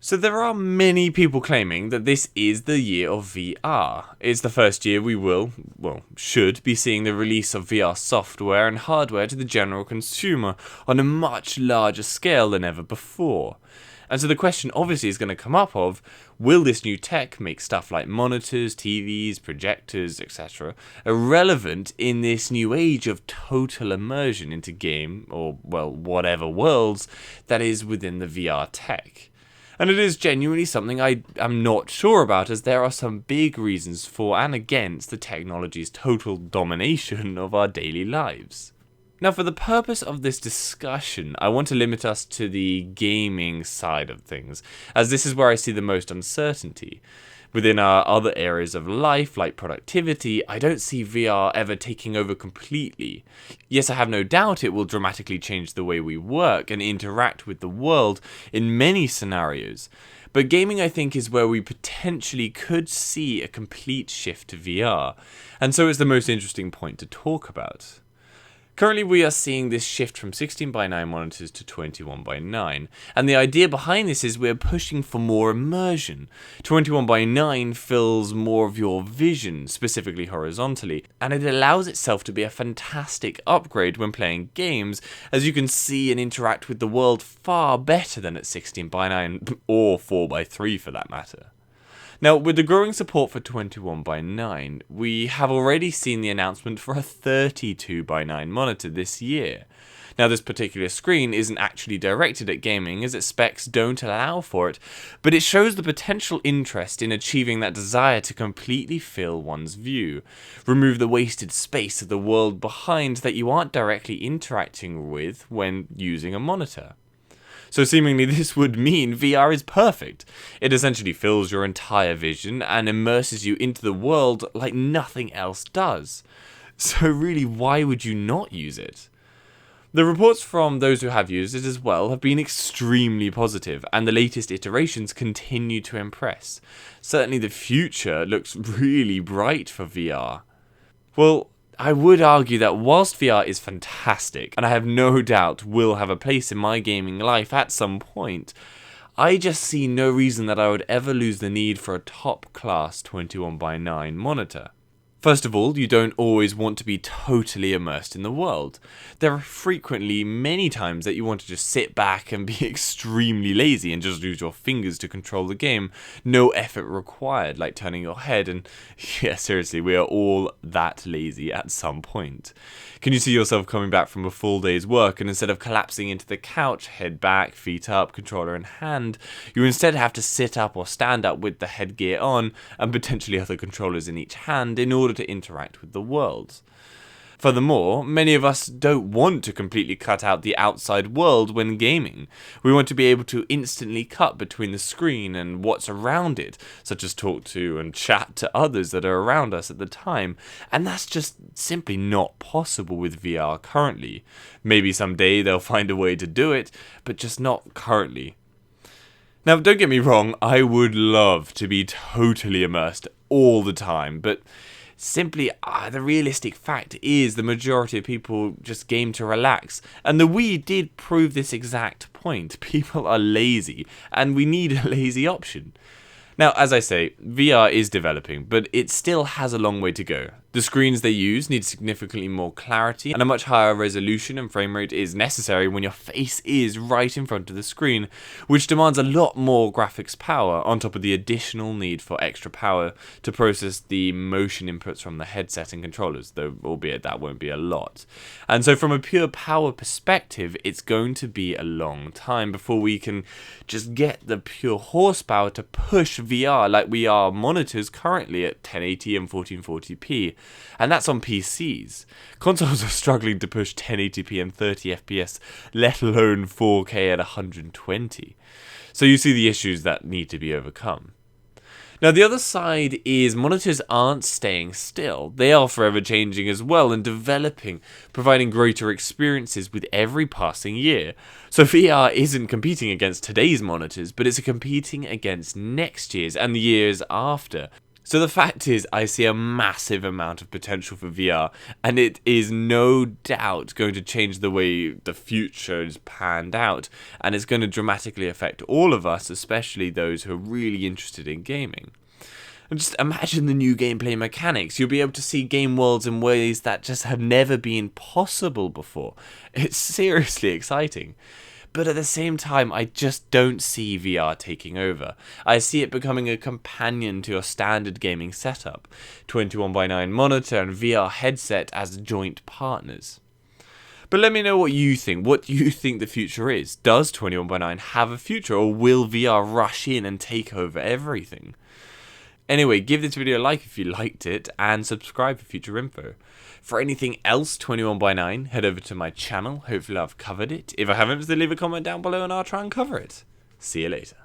So there are many people claiming that this is the year of VR. It's the first year we should be seeing the release of VR software and hardware to the general consumer on a much larger scale than ever before. And so the question obviously is going to come up of, will this new tech make stuff like monitors, TVs, projectors, etc. irrelevant in this new age of total immersion into game, or whatever worlds that is within the VR tech? And it is genuinely something I am not sure about, as there are some big reasons for and against the technology's total domination of our daily lives. Now, for the purpose of this discussion, I want to limit us to the gaming side of things, as this is where I see the most uncertainty. Within our other areas of life, like productivity, I don't see VR ever taking over completely. Yes, I have no doubt it will dramatically change the way we work and interact with the world in many scenarios. But gaming, I think, is where we potentially could see a complete shift to VR, and so it's the most interesting point to talk about. Currently, we are seeing this shift from 16:9 monitors to 21:9, and the idea behind this is we're pushing for more immersion. 21:9 fills more of your vision, specifically horizontally, and it allows itself to be a fantastic upgrade when playing games, as you can see and interact with the world far better than at 16:9, or 4:3 for that matter. Now, with the growing support for 21:9, we have already seen the announcement for a 32:9 monitor this year. Now, this particular screen isn't actually directed at gaming, as its specs don't allow for it, but it shows the potential interest in achieving that desire to completely fill one's view, remove the wasted space of the world behind that you aren't directly interacting with when using a monitor. So seemingly this would mean VR is perfect. It essentially fills your entire vision and immerses you into the world like nothing else does. So really, why would you not use it? The reports from those who have used it as well have been extremely positive, and the latest iterations continue to impress. Certainly the future looks really bright for VR. Well, I would argue that whilst VR is fantastic, and I have no doubt will have a place in my gaming life at some point, I just see no reason that I would ever lose the need for a top-class 21:9 monitor. First of all, you don't always want to be totally immersed in the world. There are frequently many times that you want to just sit back and be extremely lazy and just use your fingers to control the game. No effort required, like turning your head, and yeah, seriously, we are all that lazy at some point. Can you see yourself coming back from a full day's work, and instead of collapsing into the couch, head back, feet up, controller in hand, you instead have to sit up or stand up with the headgear on, and potentially other controllers in each hand in order to interact with the world. Furthermore, many of us don't want to completely cut out the outside world when gaming. We want to be able to instantly cut between the screen and what's around it, such as talk to and chat to others that are around us at the time, and that's just simply not possible with VR currently. Maybe someday they'll find a way to do it, but just not currently. Now, don't get me wrong, I would love to be totally immersed all the time, but simply, the realistic fact is the majority of people just game to relax, and the Wii did prove this exact point. People are lazy, and we need a lazy option. Now, as I say, VR is developing, but it still has a long way to go. The screens they use need significantly more clarity, and a much higher resolution and frame rate is necessary when your face is right in front of the screen, which demands a lot more graphics power on top of the additional need for extra power to process the motion inputs from the headset and controllers, though albeit that won't be a lot. And so from a pure power perspective, it's going to be a long time before we can just get the pure horsepower to push VR like we are monitors currently at 1080 and 1440p. And that's on PCs. Consoles are struggling to push 1080p and 30 FPS, let alone 4K at 120. So you see the issues that need to be overcome. Now, the other side is monitors aren't staying still. They are forever changing as well and developing, providing greater experiences with every passing year. So VR isn't competing against today's monitors, but it's competing against next year's and the years after. So the fact is, I see a massive amount of potential for VR, and it is no doubt going to change the way the future is panned out, and it's going to dramatically affect all of us, especially those who are really interested in gaming. And just imagine the new gameplay mechanics. You'll be able to see game worlds in ways that just have never been possible before. It's seriously exciting. But at the same time, I just don't see VR taking over. I see it becoming a companion to your standard gaming setup, 21x9 monitor and VR headset as joint partners. But let me know what you think. What do you think the future is? Does 21x9 have a future, or will VR rush in and take over everything? Anyway, give this video a like if you liked it, and subscribe for future info. For anything else 21x9, head over to my channel. Hopefully I've covered it. If I haven't, then leave a comment down below and I'll try and cover it. See you later.